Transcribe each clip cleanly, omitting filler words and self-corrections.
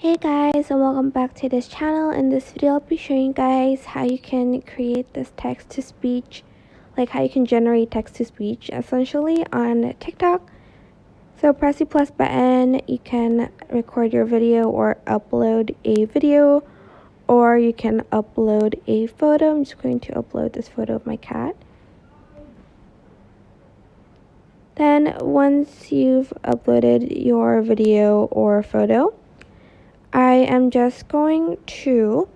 Hey guys, and welcome back to this channel. In this video I'll be showing you guys how you can create this text to speech, like how you can generate text to speech essentially on TikTok. So press the plus button, you can record your video or upload a video, or you can upload a photo. I'm just going to upload this photo of my cat. Then once you've uploaded your video or photo, I am just going to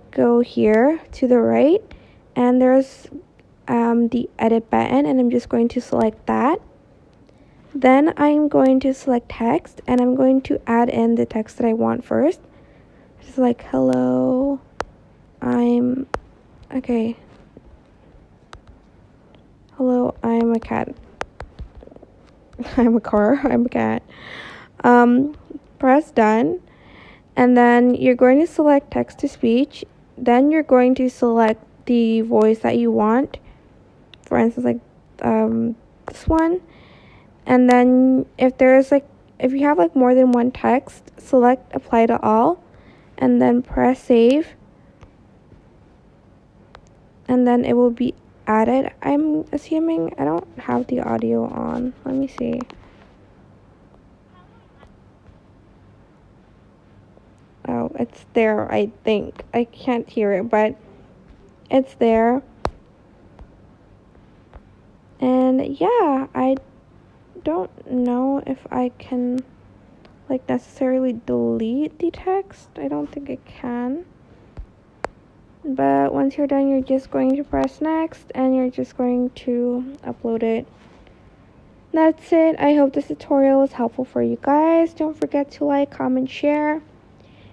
go here to the right, and there's the edit button, and I'm just going to select that. Then I'm going to select text, and I'm going to add in the text that I want first. Just like hello, hello, I'm a cat. I'm a car, I'm a cat. Press done, and then you're going to select text to speech. Then you're going to select the voice that you want, for instance this one. And then if you have more than one text, select apply to all, and then press save, and then it will be added. I'm assuming I don't have the audio on. Let me see. Oh, it's there, I think. I can't hear it, but it's there. And yeah, I don't know if I can necessarily delete the text. I don't think I can. But once you're done, you're just going to press next, and you're just going to upload it. That's it. I hope this tutorial was helpful for you guys. Don't forget to like, comment, share,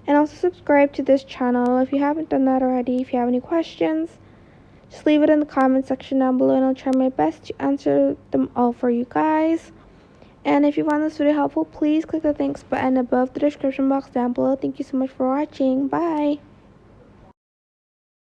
and also subscribe to this channel if you haven't done that already. If you have any questions, just leave it in the comment section down below, and I'll try my best to answer them all for you guys. And if you found this video helpful, please click the thanks button above the description box down below. Thank you so much for watching. Bye.